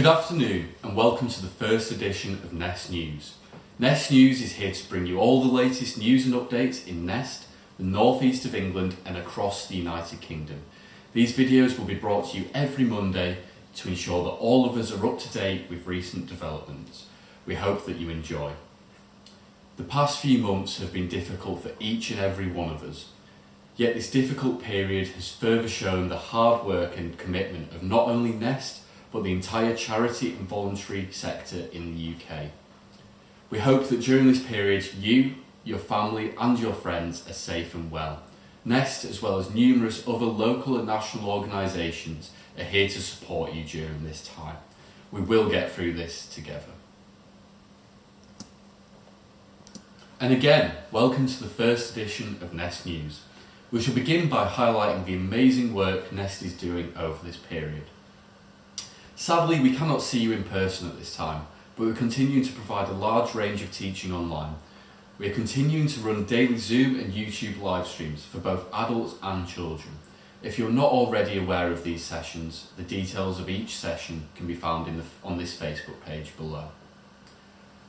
Good afternoon and welcome to the first edition of N.E.S.T News. N.E.S.T News is here to bring you all the latest news and updates in N.E.S.T, the North East of England and across the United Kingdom. These videos will be brought to you every Monday to ensure that all of us are up to date with recent developments. We hope that you enjoy. The past few months have been difficult for each and every one of us. Yet this difficult period has further shown the hard work and commitment of not only N.E.S.T but the entire charity and voluntary sector in the UK. We hope that during this period you, your family and your friends are safe and well. N.E.S.T, as well as numerous other local and national organisations, are here to support you during this time. We will get through this together. And again, welcome to the first edition of N.E.S.T News. We shall begin by highlighting the amazing work N.E.S.T is doing over this period. Sadly, we cannot see you in person at this time, but we're continuing to provide a large range of teaching online. We are continuing to run daily Zoom and YouTube live streams for both adults and children. If you're not already aware of these sessions, the details of each session can be found on this Facebook page below.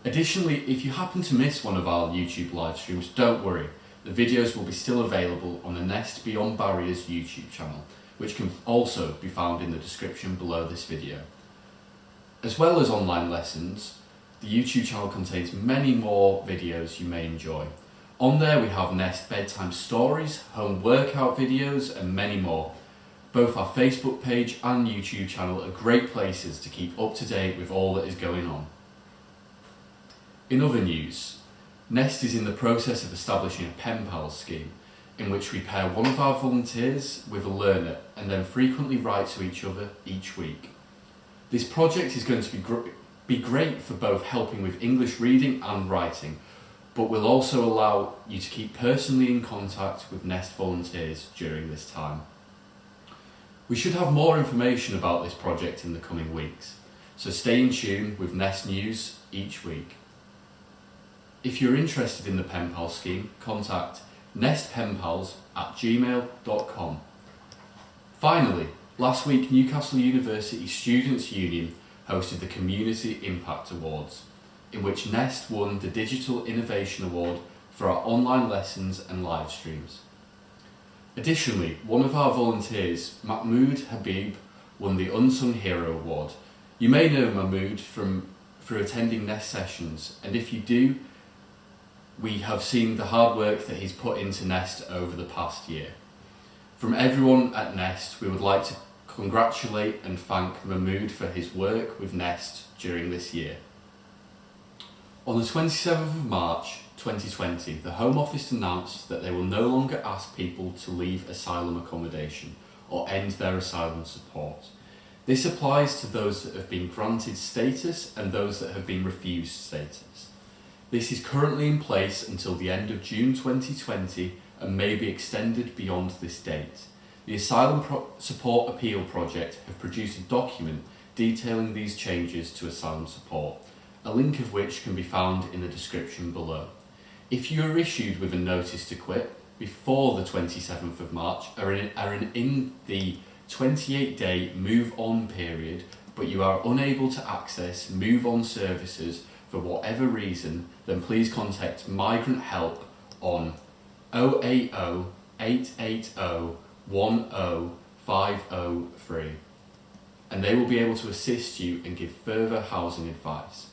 Additionally, if you happen to miss one of our YouTube live streams, don't worry. The videos will be still available on the N.E.S.T Beyond Barriers YouTube channel, which can also be found in the description below this video. As well as online lessons, the YouTube channel contains many more videos you may enjoy. On there we have N.E.S.T bedtime stories, home workout videos and many more. Both our Facebook page and YouTube channel are great places to keep up to date with all that is going on. In other news, N.E.S.T is in the process of establishing a pen pals scheme, in which we pair one of our volunteers with a learner and then frequently write to each other each week. This project is going to be great for both helping with English reading and writing, but will also allow you to keep personally in contact with N.E.S.T volunteers during this time. We should have more information about this project in the coming weeks, so stay in tune with N.E.S.T News each week. If you're interested in the pen pal scheme, contact nestpenpals@gmail.com. Finally, last week Newcastle University Students' Union hosted the Community Impact Awards, in which N.E.S.T won the Digital Innovation Award for our online lessons and live streams. Additionally, one of our volunteers, Mahmoud Habib, won the Unsung Hero Award. You may know Mahmoud through attending N.E.S.T sessions, and if you do, we have seen the hard work that he's put into N.E.S.T over the past year. From everyone at N.E.S.T, we would like to congratulate and thank Mahmoud for his work with N.E.S.T during this year. On the 27th of March 2020, the Home Office announced that they will no longer ask people to leave asylum accommodation or end their asylum support. This applies to those that have been granted status and those that have been refused status. This is currently in place until the end of June 2020 and may be extended beyond this date. The Asylum Support Appeal Project have produced a document detailing these changes to asylum support, a link of which can be found in the description below. If you are issued with a notice to quit before the 27th of March are in the 28-day move-on period, but you are unable to access move-on services for whatever reason, then please contact Migrant Help on 080 880 10503 and they will be able to assist you and give further housing advice.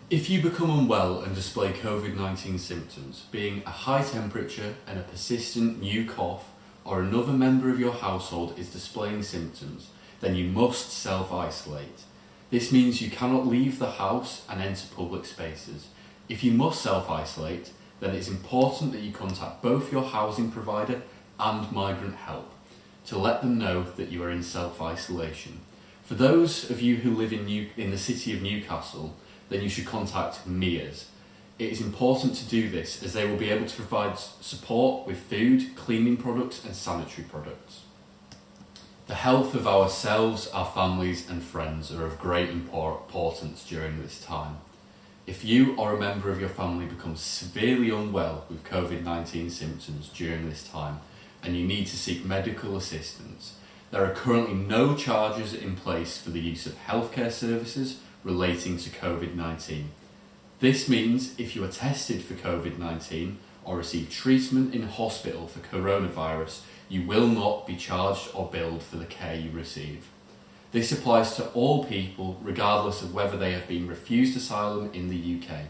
If you become unwell and display COVID-19 symptoms, being a high temperature and a persistent new cough, or another member of your household is displaying symptoms, then you must self-isolate. This means you cannot leave the house and enter public spaces. If you must self-isolate, then it's important that you contact both your housing provider and Migrant Help to let them know that you are in self-isolation. For those of you who live in the city of Newcastle, then you should contact MEAS. It is important to do this as they will be able to provide support with food, cleaning products and sanitary products. The health of ourselves, our families and friends are of great importance during this time. If you or a member of your family becomes severely unwell with COVID-19 symptoms during this time and you need to seek medical assistance, There are currently no charges in place for the use of healthcare services relating to COVID-19. This means if you are tested for COVID-19 or receive treatment in hospital for coronavirus, you will not be charged or billed for the care you receive. This applies to all people regardless of whether they have been refused asylum in the UK.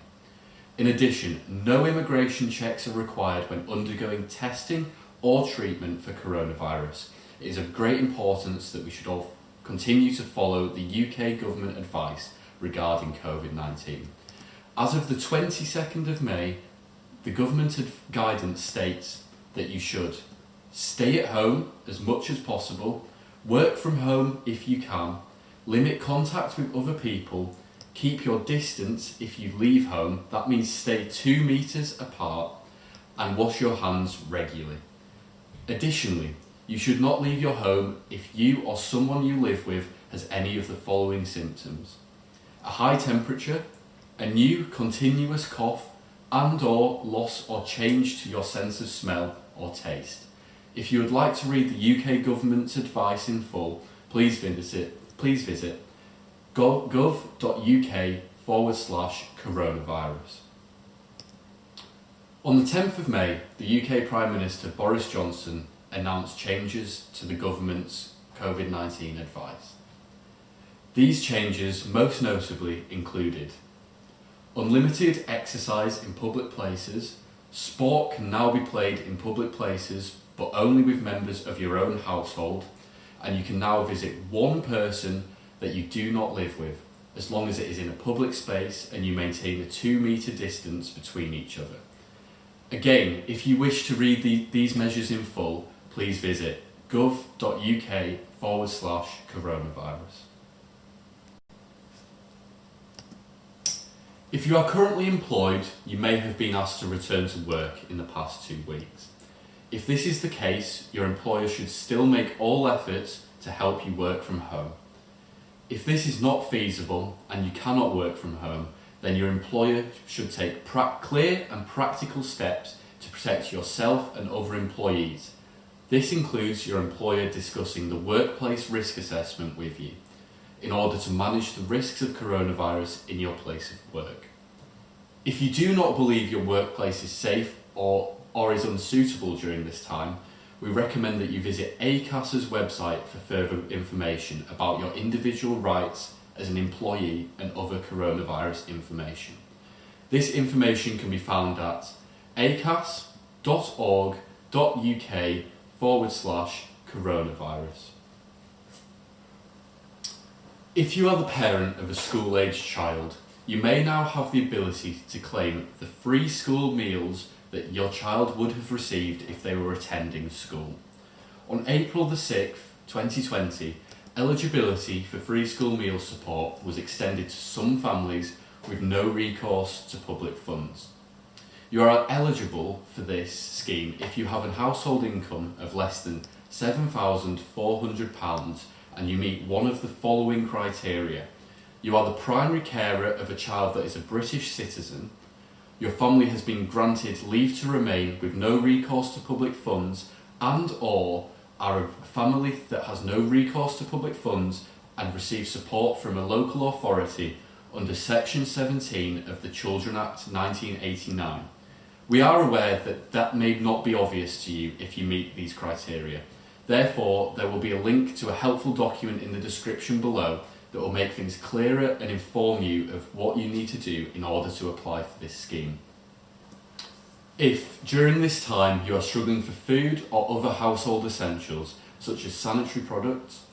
In addition, no immigration checks are required when undergoing testing or treatment for coronavirus. It is of great importance that we should all continue to follow the UK government advice regarding COVID-19. As of the 22nd of May, the government guidance states that you should stay at home as much as possible, work from home if you can, limit contact with other people, keep your distance if you leave home, that means stay 2 meters apart, and wash your hands regularly. Additionally, you should not leave your home if you or someone you live with has any of the following symptoms: a high temperature, a new continuous cough, and/or loss or change to your sense of smell or taste. If you would like to read the UK government's advice in full, please visit gov.uk/coronavirus. On the 10th of May, the UK Prime Minister Boris Johnson announced changes to the government's COVID-19 advice. These changes most notably included unlimited exercise in public places. Sport can now be played in public places but only with members of your own household, and you can now visit one person that you do not live with, as long as it is in a public space and you maintain a 2 metre distance between each other. Again, if you wish to read these measures in full, please visit gov.uk/coronavirus. If you are currently employed, you may have been asked to return to work in the past 2 weeks. If this is the case, your employer should still make all efforts to help you work from home. If this is not feasible and you cannot work from home, then your employer should take clear and practical steps to protect yourself and other employees. This includes your employer discussing the workplace risk assessment with you in order to manage the risks of coronavirus in your place of work. If you do not believe your workplace is safe or is unsuitable during this time, we recommend that you visit ACAS's website for further information about your individual rights as an employee and other coronavirus information. This information can be found at acas.org.uk/coronavirus. If you are the parent of a school-aged child, you may now have the ability to claim the free school meals that your child would have received if they were attending school. On April the 6th, 2020, eligibility for free school meal support was extended to some families with no recourse to public funds. You are eligible for this scheme if you have a household income of less than £7,400 and you meet one of the following criteria. You are the primary carer of a child that is a British citizen. Your family has been granted leave to remain with no recourse to public funds, and/or are a family that has no recourse to public funds and receive support from a local authority under Section 17 of the Children Act 1989. We are aware that may not be obvious to you if you meet these criteria. Therefore, there will be a link to a helpful document in the description below that will make things clearer and inform you of what you need to do in order to apply for this scheme. If, during this time, you are struggling for food or other household essentials, such as sanitary products,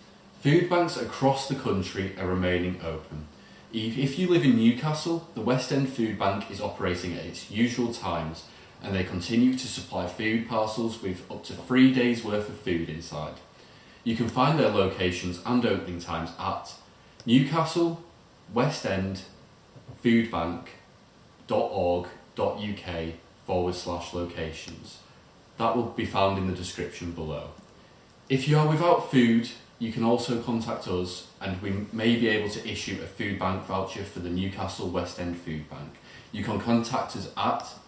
food banks across the country are remaining open. If you live in Newcastle, the West End Food Bank is operating at its usual times, and they continue to supply food parcels with up to 3 days' worth of food inside. You can find their locations and opening times at Newcastle West End foodbank.org.uk/locations. That will be found in the description below. If you are without food, you can also contact us and we may be able to issue a food bank voucher for the Newcastle West End Food Bank. You can contact us at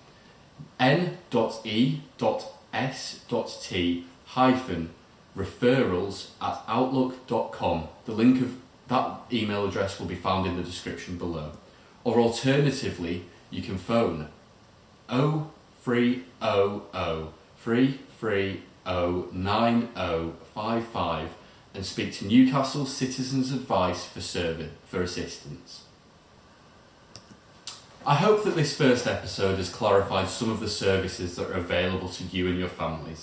N.E.S.T referrals@outlook.com. The link of that email address will be found in the description below. Or alternatively, you can phone 0300 330 9055 and speak to Newcastle Citizens Advice for assistance. I hope that this first episode has clarified some of the services that are available to you and your families,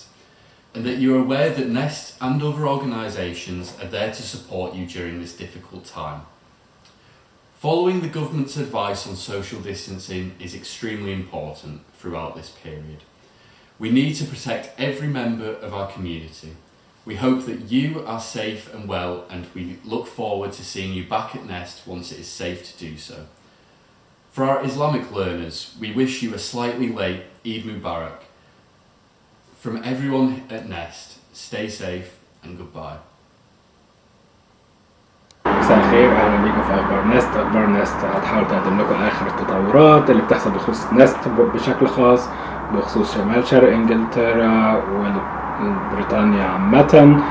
and that you're aware that N.E.S.T and other organisations are there to support you during this difficult time. Following the government's advice on social distancing is extremely important throughout this period. We need to protect every member of our community. We hope that you are safe and well, and we look forward to seeing you back at N.E.S.T once it is safe to do so. For our Islamic learners, we wish you a slightly late Eid Mubarak. From everyone at N.E.S.T, stay safe and goodbye. مساء الخير، اهلا بيكم في اخبار نست. اخبار نست هتحاول تقدم لكم اخر التطورات اللي بتحصل بخصوص نست بشكل خاص، بخصوص شمال شرق انجلترا وبريطانيا عامة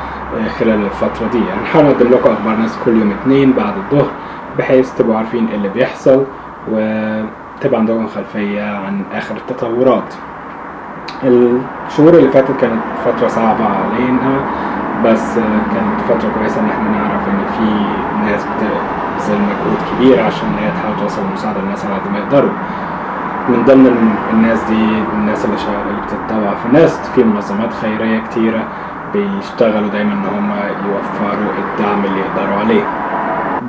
خلال الفترة دي. هنحاول نقدم لكم اخبار نست كل يوم اثنين بعد الظهر، بحيث تبقوا عارفين اللي بيحصل وتبقى عندكم خلفية عن اخر التطورات. الشهور اللي فاتت كانت فترة صعبة علينا، بس كانت فترة كويسة ان احنا نعرف ان في ناس بتبذل مجهود كبير عشان هي تحاول توصل المساعدة للناس على قد ما يقدروا. من ضمن الناس دي الناس اللي بتتطوع في نست، في منظمات خيرية كتيرة بيشتغلوا دايما ان هم يوفروا الدعم اللي يقدروا عليه.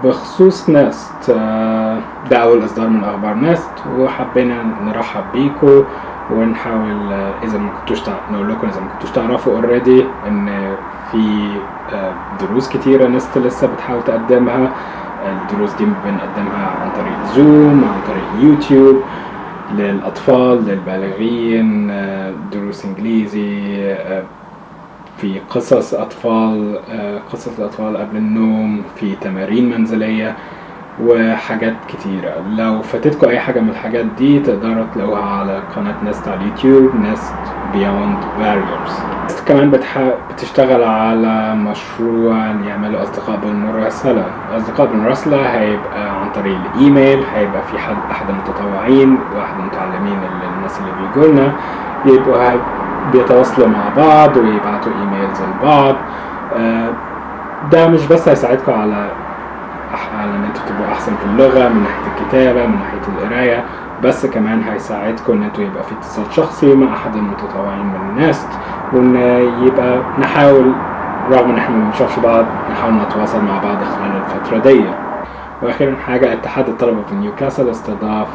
بخصوص نست، ده اول اصدار من اخبار نست، وحبينا نرحب بيكم ونحاول اذا ما كنتوش نقول لكم اذا ما كنتوش تعرفوا اوريدي ان في دروس كتيرة نست لسه بتحاول تقدمها. الدروس دي بنقدمها عن طريق زوم، عن طريق يوتيوب، للأطفال، للبالغين، دروس إنجليزي، في قصص أطفال، قصص الأطفال قبل النوم، في تمارين منزلية وحاجات كتيرة. لو فاتتكم أي حاجة من الحاجات دي تقدروا تلاقوها على قناة نست على اليوتيوب، نست Beyond Barriers. نست كمان بتشتغل على مشروع يعملوا أصدقاء بالمراسلة. أصدقاء بالمراسلة هيبقى عن طريق الإيميل، هيبقى في أحد المتطوعين وأحد المتعلمين الناس اللي بيجولنا يبقوا بيتواصلوا مع بعض ويبعتوا إيميلز لبعض. ده مش بس هيساعدكم على ان انتوا تبقوا احسن في اللغة من ناحية الكتابة، من ناحية القراية، بس كمان هيساعدكم ان انتوا يبقى في اتصال شخصي مع احد المتطوعين من نست، وان يبقى نحاول رغم ان احنا ما بنشوفش بعض نحاول نتواصل مع بعض خلال الفترة دي. واخيرا حاجة، اتحاد الطلبة في نيوكاسل استضاف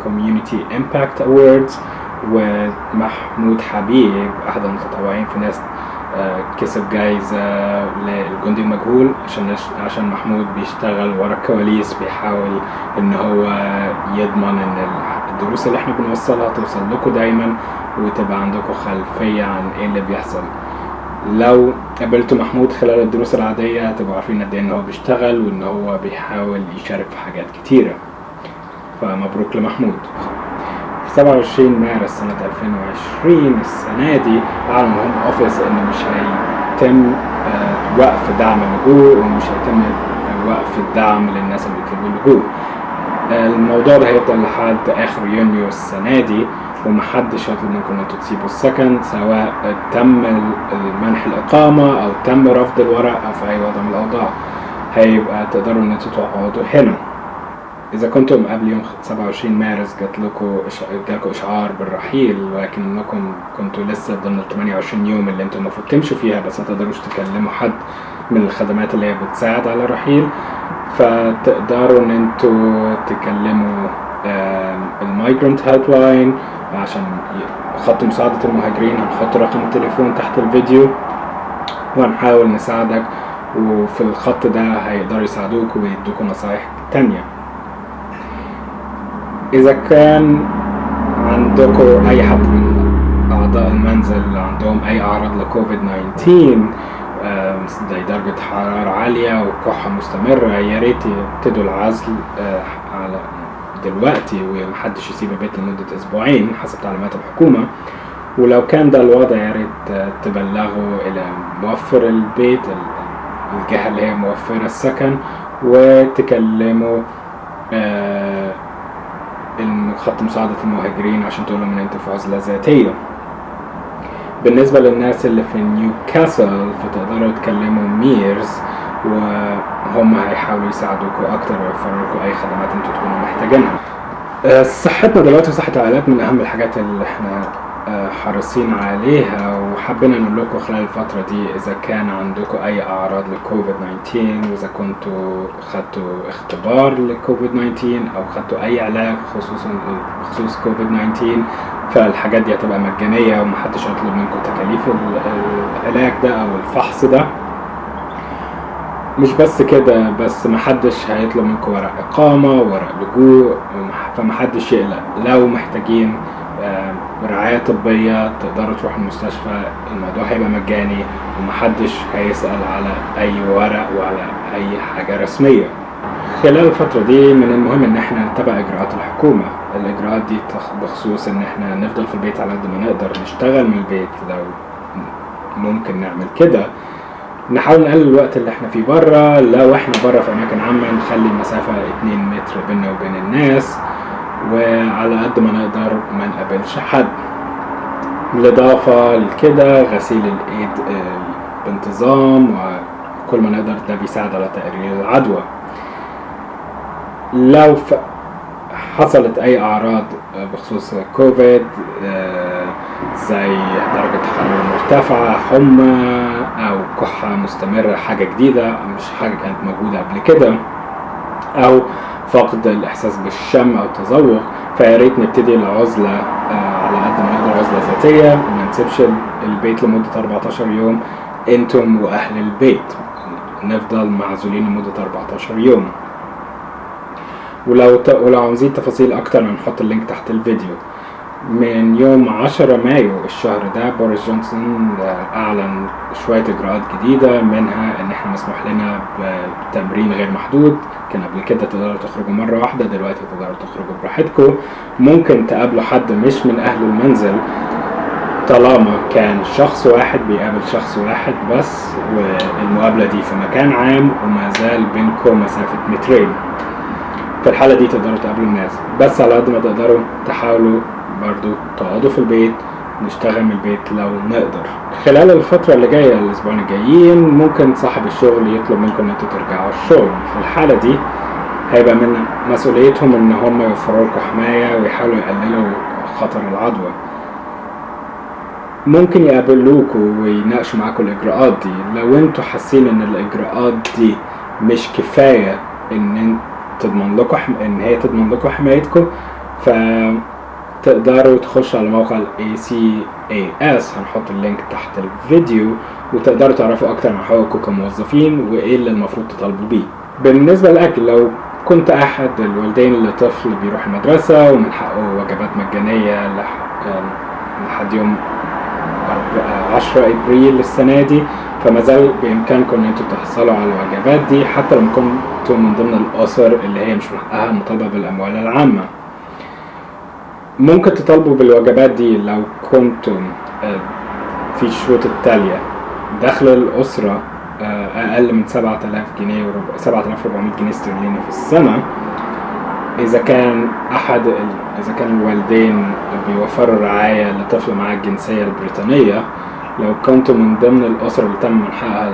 Community Impact Awards، ومحمود حبيب احد المتطوعين في نست كسب جايزة للجندي المجهول عشان محمود بيشتغل ورا الكواليس، بيحاول ان هو يضمن ان الدروس اللي احنا بنوصلها توصل لكم دايما وتبقى عندكم خلفية عن ايه اللي بيحصل. لو قابلتوا محمود خلال الدروس العادية هتبقوا عارفين قد ايه ان هو بيشتغل وان هو بيحاول يشارك في حاجات كتيرة، فمبروك لمحمود. 27 مارس سنة 2020 السنة دي أعلن هوم أوفيس إن مش هيتم وقف دعم اللجوء ومش هيتم وقف الدعم للناس اللي بيطلبوا اللجوء. الموضوع ده هيفضل لحد آخر يونيو السنة دي، ومحدش هيطلب منكم إن انتوا تسيبوا السكن سواء تم منح الإقامة أو تم رفض الورق أو في أي وضع من الأوضاع. هيبقى تقدروا إن انتوا تقعدوا هنا. إذا كنتم قبل يوم 27 مارس جالكوا إشعار بالرحيل، ولكنكم كنتوا لسه ضمن 28 يوم اللي انتم المفروض تمشوا فيها، بس ما تقدروش تكلموا حد من الخدمات اللي هي بتساعد على الرحيل، فتقدروا ان انتوا تكلموا المايجرانت هيلب لاين عشان خط مساعدة المهاجرين. هنحط رقم التليفون تحت الفيديو وهنحاول نساعدك، وفي الخط ده هيقدروا يساعدوك ويدوكوا نصايح تانية. إذا كان عندكم أي حد من أعضاء المنزل عندهم أي أعراض لكوفيد 19 زي درجة حرارة عالية وكحة مستمرة، يا ريت يبتدوا العزل على دلوقتي ومحدش يسيب البيت لمدة أسبوعين حسب تعليمات الحكومة. ولو كان ده الوضع يا ريت تبلغوا إلى موفر البيت، الجهة اللي هي موفرة السكن، وتكلموا خط مساعدة المهاجرين عشان تقول لهم ان انتوا في عزلة ذاتية. بالنسبة للناس اللي في نيوكاسل فتقدروا تكلموا ميرز، وهم هيحاولوا يساعدوكوا اكتر ويوفروا لكم اي خدمات انتوا تكونوا محتاجينها. صحتنا دلوقتي وصحة العائلات من اهم الحاجات اللي احنا حريصين عليها، وحبينا نقول لكم خلال الفترة دي إذا كان عندكم أي أعراض لكوفيد 19، وإذا كنتوا خدتوا اختبار لكوفيد 19 أو خدتوا أي علاج بخصوص كوفيد 19، فالحاجات دي هتبقى مجانية ومحدش هيطلب منكم تكاليف العلاج ده أو الفحص ده. مش بس كده، بس محدش هيطلب منكم ورق إقامة، ورق لجوء، فمحدش يقلق. لو محتاجين رعاية طبية تقدروا تروحوا المستشفى، الموضوع هيبقى مجاني ومحدش هيسأل على أي ورق وعلى أي حاجة رسمية. خلال الفترة دي من المهم إن احنا نتبع إجراءات الحكومة. الإجراءات دي بخصوص إن احنا نفضل في البيت على قد ما نقدر، نشتغل من البيت لو ممكن نعمل كده، نحاول نقلل الوقت اللي احنا فيه برا. لو احنا برا في أماكن عامة نخلي المسافة 2 متر بيننا وبين الناس، وعلى قد ما نقدر ما نقابلش حد. بالإضافة لكده غسيل الإيد بانتظام وكل ما نقدر ده بيساعد على تقليل العدوى. لو حصلت أي أعراض بخصوص كوفيد زي درجة حرارة مرتفعة، حمى أو كحة مستمرة، حاجة جديدة مش حاجة كانت موجودة قبل كده، أو فقد الإحساس بالشم أو التذوق، فياريت نبتدي العزلة على قد ما نقدر، عزلة ذاتية. ما نسيبش البيت لمدة 14 يوم انتم وأهل البيت، نفضل معزولين لمدة 14 يوم. ولو عاوزين تفاصيل أكتر هنحط اللينك تحت الفيديو. من يوم 10 مايو الشهر ده بوريس جونسون أعلن شوية إجراءات جديدة، منها إن إحنا مسموح لنا بتمرين غير محدود. كان قبل كده تقدروا تخرجوا مرة واحدة، دلوقتي تقدروا تخرجوا براحتكم. ممكن تقابلوا حد مش من أهل المنزل طالما كان شخص واحد بيقابل شخص واحد بس، والمقابلة دي في مكان عام وما زال بينكم مسافة 2 متر. في الحالة دي تقدروا تقابلوا الناس، بس على قد ما تقدروا تحاولوا برضو تقعدوا في البيت، نشتغل من البيت لو نقدر. خلال الفترة اللي جاية الأسبوعين الجايين ممكن صاحب الشغل يطلب منكم ان انتوا ترجعوا الشغل. في الحالة دي هيبقى من مسؤوليتهم ان هم يوفروا لكم حماية ويحاولوا يقللوا خطر العدوى. ممكن يقابلوكوا ويناقشوا معاكم الإجراءات دي. لو انتوا حاسين ان الإجراءات دي مش كفاية ان هي تضمن لكم حمايتكم، فتقدروا تخشوا على موقع ACAS، هنحط اللينك تحت الفيديو، وتقدروا تعرفوا اكتر عن حقوقكم كموظفين وايه اللي المفروض تطالبوا بيه. بالنسبة للأكل، لو كنت احد الوالدين اللي طفل بيروح المدرسة ومن حقه وجبات مجانية لحد يوم 10 ابريل السنة دي، فما زال بإمكانكم ان انتوا تحصلوا على الوجبات دي حتى لو كنتوا من ضمن الأسر اللي هي مش محققة مطالبة بالأموال العامة. ممكن تطالبوا بالوجبات دي لو كنتم في الشروط التالية: دخل الأسرة أقل من 7000 جنيه 7400 جنيه استرليني في السنة. إذا كان الوالدين بيوفروا رعاية لطفل معاه الجنسية البريطانية، لو كنتوا من ضمن الأسرة اللي تم منحها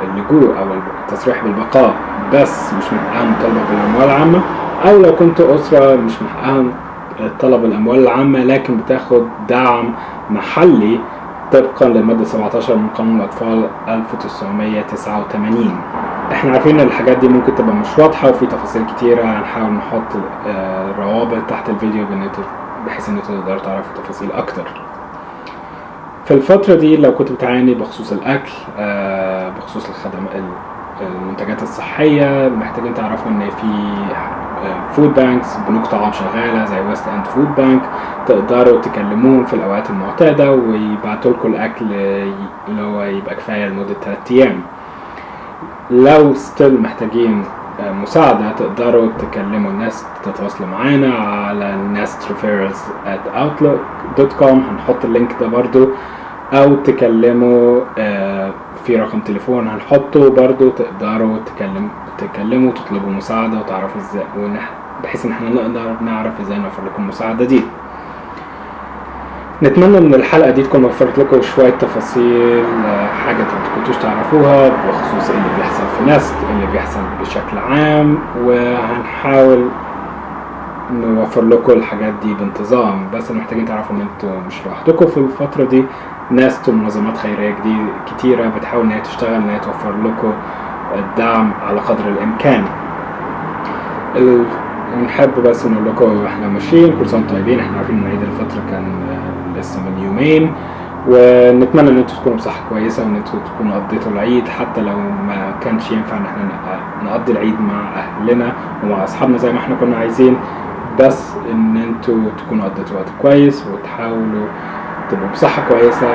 اللجوء أو التصريح بالبقاء بس مش محققة مطالبة بالأموال العامة، أو لو كنتوا أسرة مش محققة طلب الأموال العامة لكن بتاخد دعم محلي طبقا للمادة 17 من قانون الأطفال 1989. احنا عارفين ان الحاجات دي ممكن تبقى مش واضحة وفي تفاصيل كتيرة، هنحاول نحط روابط تحت الفيديو بحيث ان تقدروا تعرفوا تفاصيل اكتر. في الفترة دي لو كنت بتعاني بخصوص الأكل، بخصوص المنتجات الصحية، محتاجين تعرفوا ان في فود بانكس، بنوك طعام شغالة زي ويست اند فود بانك، تقدروا تكلموهم في الأوقات المعتادة ويبعتوا لكم الأكل اللي هو يبقى كفاية لمدة 3 أيام. لو ستيل محتاجين مساعدة تقدروا تكلموا الناس تتواصلوا معانا على nestreferrals@outlook.com. هنحط اللينك ده برضو، او تكلموا في رقم تليفون هنحطه برضو، تقدروا تكلموا تطلبوا مساعدة وتعرفوا ازاي، بحيث ان احنا نقدر نعرف ازاي نوفر لكم المساعدة دي. نتمنى ان الحلقة دي تكون وفرت لكم شوية تفاصيل، حاجة انتوا مكنتوش تعرفوها بخصوص اللي بيحصل في نست، اللي بيحصل بشكل عام، وهنحاول نوفر لكم الحاجات دي بانتظام. بس محتاجين تعرفوا ان انتوا مش لوحدكم في الفترة دي. نست ومنظمات خيرية كتيرة بتحاول ان هي تشتغل ان هي توفر لكم الدعم على قدر الامكان. ونحب بس نقول لكم احنا ماشيين كل سنة وانتم طيبين. احنا عارفين ان عيد الفطر كان لسه من يومين، ونتمنى ان انتوا تكونوا بصحة كويسة، وان انتوا تكونوا قضيتوا العيد، حتى لو ما كانش ينفع ان احنا نقضي العيد مع اهلنا ومع اصحابنا زي ما احنا كنا عايزين، بس ان انتوا تكونوا قضيتوا وقت كويس وتحاولوا تبقوا بصحة كويسة.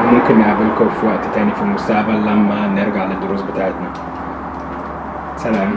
وممكن نقابلكم في وقت تاني في المستقبل لما نرجع للدروس بتاعتنا. سلام.